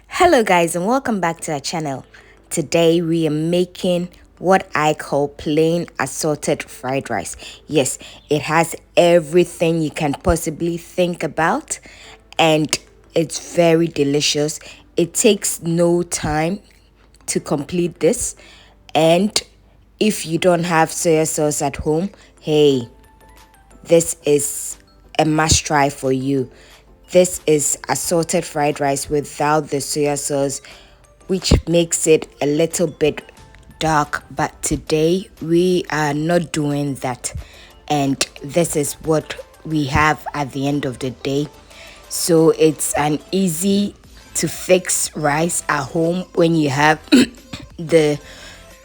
Hello guys and welcome back to our channel. Today we are making what I call plain assorted fried rice. Yes, it has everything you can possibly think about and it's very delicious. It takes no time to complete this, and if you don't have soya sauce at home, hey, this is a must try for you. This is assorted fried rice without the soya sauce, which makes it a little bit dark. But today we are not doing that. And this is what we have at the end of the day. So it's an easy to fix rice at home when you have the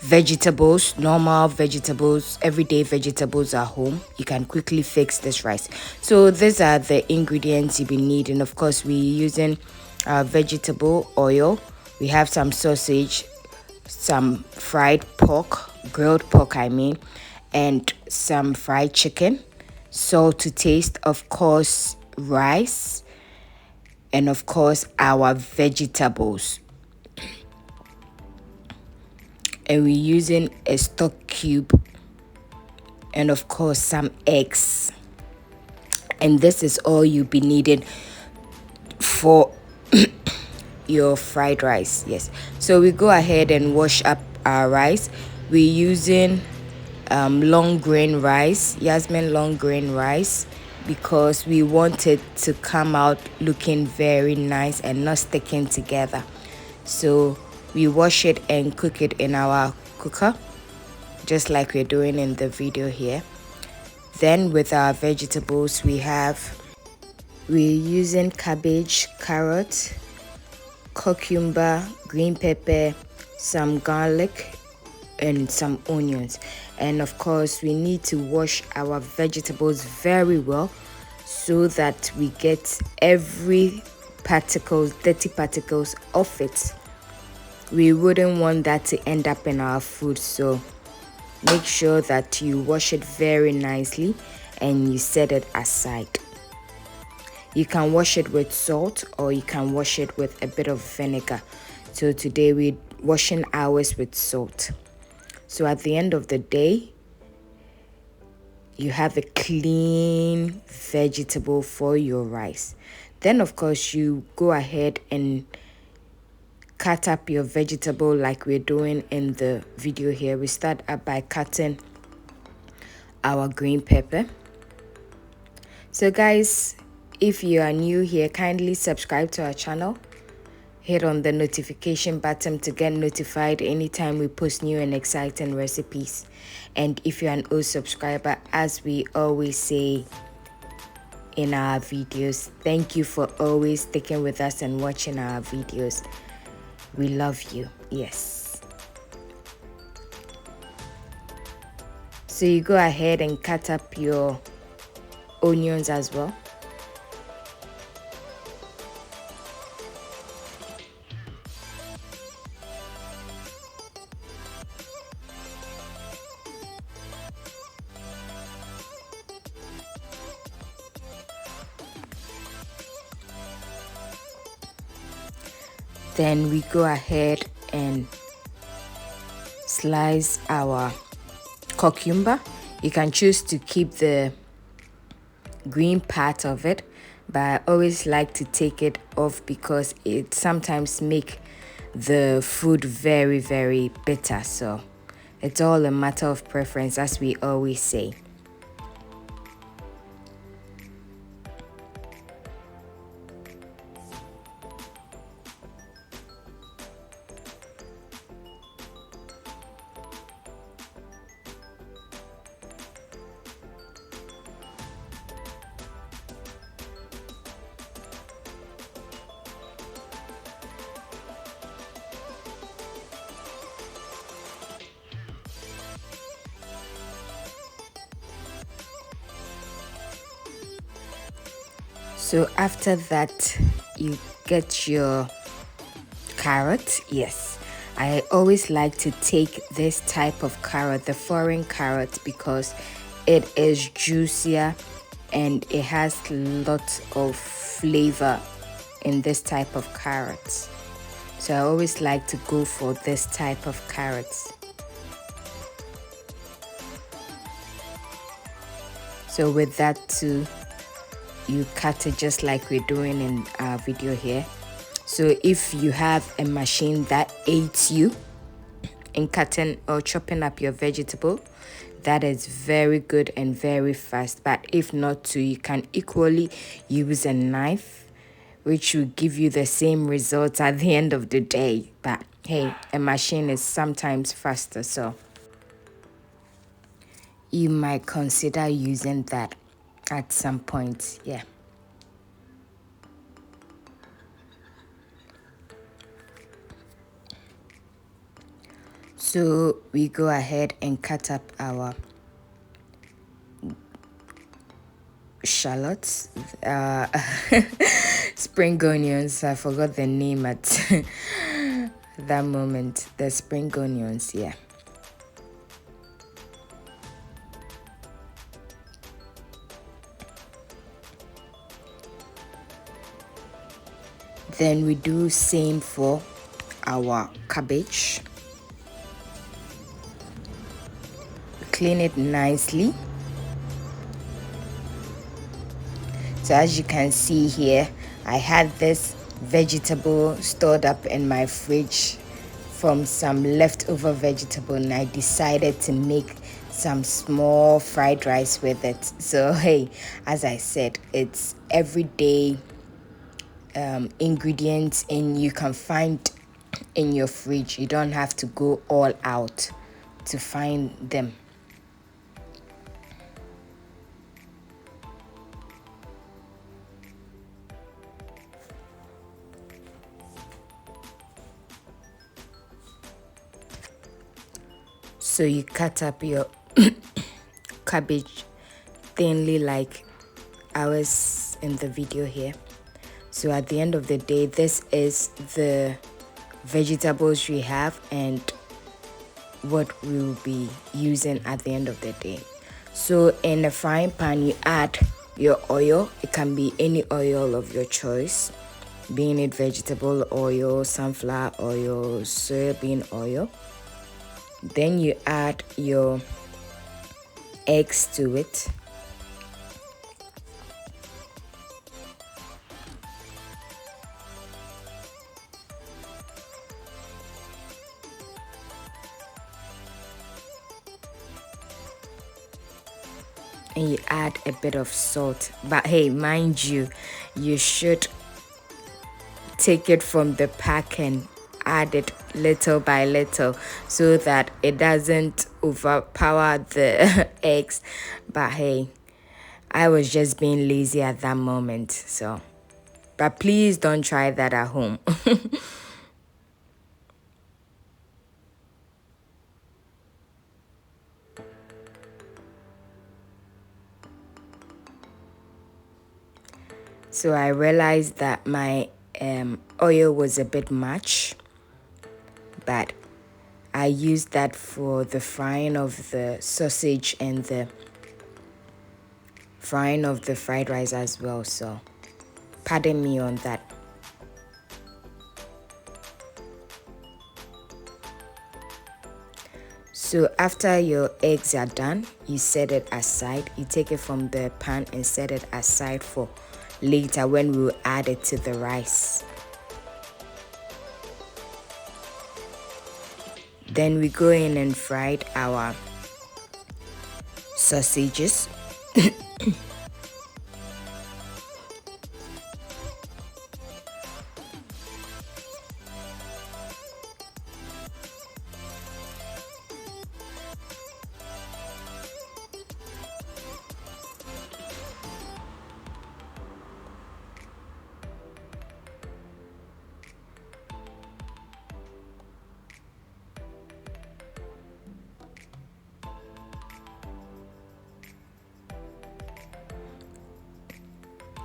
vegetables, normal vegetables, everyday vegetables at home. You can quickly fix this rice. So these are the ingredients you'll be needing. Of course, we're using vegetable oil. We have some sausage, some fried pork, grilled pork I mean, and some fried chicken, salt to taste, of course rice, and of course our vegetables. And we're using a stock cube, and of course some eggs. And this is all you'll be needing for your fried rice. Yes, so we go ahead and wash up our rice. We're using long grain rice, Yasmin long grain rice, because we want it to come out looking very nice and not sticking together. So we wash it and cook it in our cooker, just like we're doing in the video here. Then with our vegetables, we're using cabbage, carrot, cucumber, green pepper, some garlic, and some onions. And of course we need to wash our vegetables very well so that we get every dirty particles off it. We wouldn't want that to end up in our food, so make sure that you wash it very nicely and you set it aside. You can wash it with salt or you can wash it with a bit of vinegar. So today we're washing ours with salt. So at the end of the day, you have a clean vegetable for your rice. Then of course you go ahead and cut up your vegetable like we're doing in the video here. We start up by cutting our green pepper. So guys, if you are new here, kindly subscribe to our channel. Hit on the notification button to get notified anytime we post new and exciting recipes. And if you're an old subscriber, as we always say in our videos, thank you for always sticking with us and watching our videos. We love you. Yes. So you go ahead and cut up your onions as well. Then we go ahead and slice our cucumber. You can choose to keep the green part of it, but I always like to take it off because it sometimes make the food very, very bitter. So it's all a matter of preference, as we always say. So after that, you get your carrot. Yes, I always like to take this type of carrot, the foreign carrot, because it is juicier and it has lots of flavor in this type of carrots. So I always like to go for this type of carrots. So with that too, you cut it just like we're doing in our video here. So if you have a machine that aids you in cutting or chopping up your vegetable, that is very good and very fast. But if not too, you can equally use a knife, which will give you the same results at the end of the day. But hey, a machine is sometimes faster, so you might consider using that at some point. Yeah. So we go ahead and cut up our shallots, spring onions. I forgot the name at that moment. The spring onions, yeah. Then we do same for our cabbage. Clean it nicely. So as you can see here, I had this vegetable stored up in my fridge from some leftover vegetable, and I decided to make some small fried rice with it. So hey, as I said, it's everyday ingredients and you can find in your fridge. You don't have to go all out to find them. So you cut up your cabbage thinly like I was in the video here. So at the end of the day, this is the vegetables we have and what we will be using at the end of the day. So in a frying pan, you add your oil. It can be any oil of your choice, being it vegetable oil, sunflower oil, soybean oil. Then you add your eggs to it. And you add a bit of salt. But hey, mind you, you should take it from the pack and add it little by little so that it doesn't overpower the eggs. But hey, I was just being lazy at that moment, so but please don't try that at home. So I realized that my oil was a bit much, but I used that for the frying of the sausage and the frying of the fried rice as well, so pardon me on that. So after your eggs are done, you set it aside. You take it from the pan and set it aside for later when we will add it to the rice. Then we go in and fried our sausages.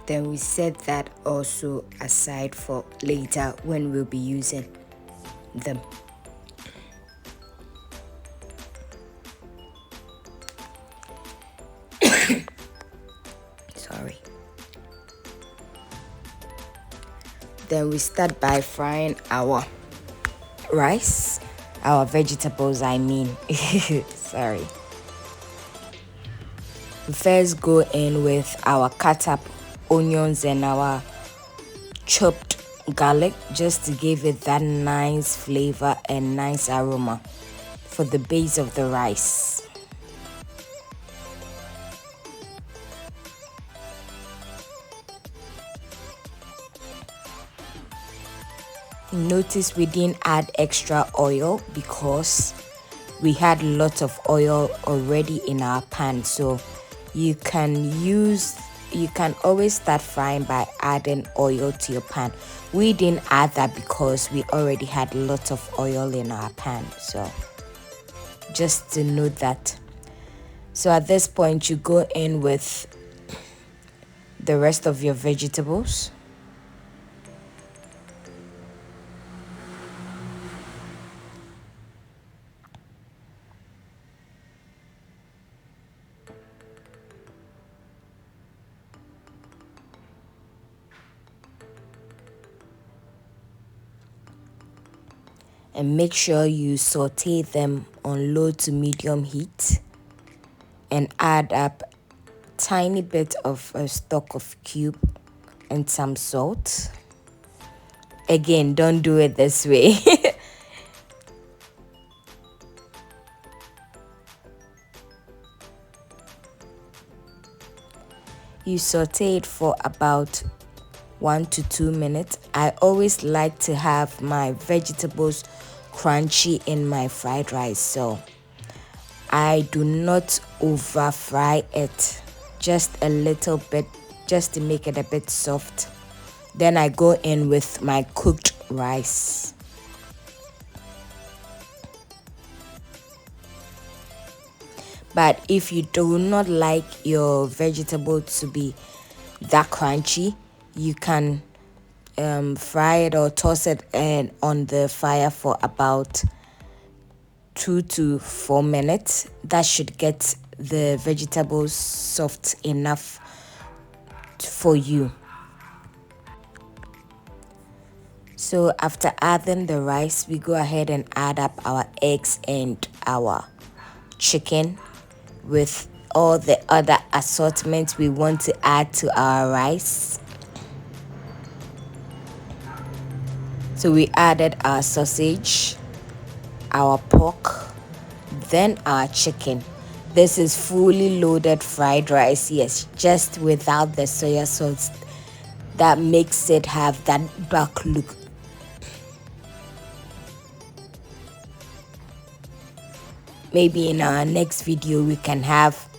Then we set that also aside for later when we'll be using them. Sorry. Then we start by frying our rice, our vegetables, I mean. Sorry. We first go in with our cut up onions and our chopped garlic just to give it that nice flavor and nice aroma for the base of the rice. Notice we didn't add extra oil because we had lots of oil already in our pan, so you can always start frying by adding oil to your pan. We didn't add that because we already had lots of oil in our pan, so just to note that. So at this point you go in with the rest of your vegetables. And make sure you saute them on low to medium heat and add up tiny bit of a stock of cube and some salt. Again, don't do it this way. You saute it for about 1 to 2 minutes. I always like to have my vegetables crunchy in my fried rice, so I do not over fry it, just a little bit, just to make it a bit soft. Then I go in with my cooked rice. But if you do not like your vegetable to be that crunchy, you can fry it or toss it on the fire for about 2 to 4 minutes. That should get the vegetables soft enough for you. So after adding the rice, we go ahead and add up our eggs and our chicken with all the other assortments we want to add to our rice. So we added our sausage, our pork, then our chicken. This is fully loaded fried rice, yes, just without the soya sauce that makes it have that dark look. Maybe in our next video we can have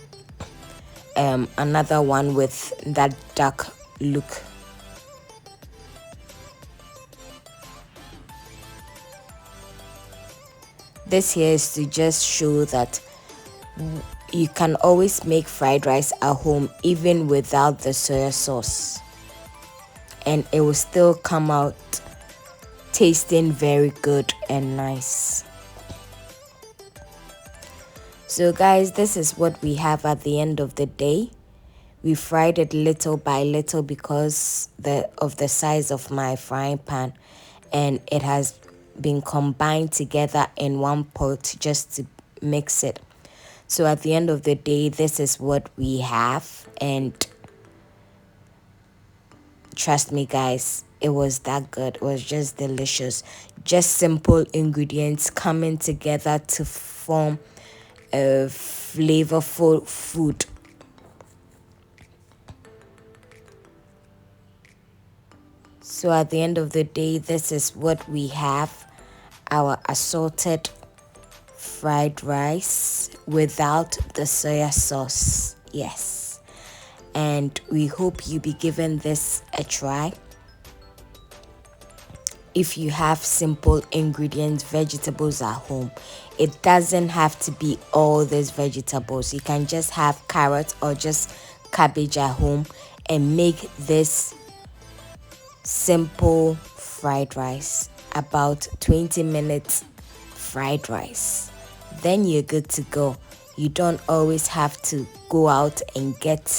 another one with that dark look. This here is to just show that you can always make fried rice at home even without the soya sauce, and it will still come out tasting very good and nice. So guys, this is what we have at the end of the day. We fried it little by little because of the size of my frying pan, and it has been combined together in one pot just to mix it. So at the end of the day, this is what we have, and trust me guys, it was that good. It was just delicious. Just simple ingredients coming together to form a flavorful food. So at the end of the day, this is what we have: our assorted fried rice without the soya sauce. Yes, and we hope you be giving this a try. If you have simple ingredients, vegetables at home, it doesn't have to be all these vegetables. You can just have carrots or just cabbage at home and make this simple fried rice, about 20 minutes fried rice. Then you're good to go. You don't always have to go out and get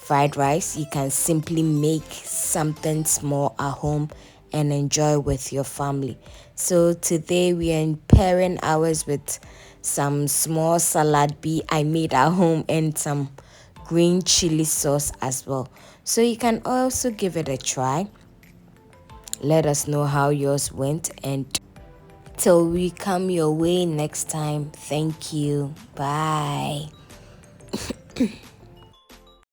fried rice. You can simply make something small at home and enjoy with your family. So today we are pairing ours with some small salad I made at home and some green chili sauce as well. So you can also give it a try. Let us know how yours went, and till we come your way next time, thank you. Bye.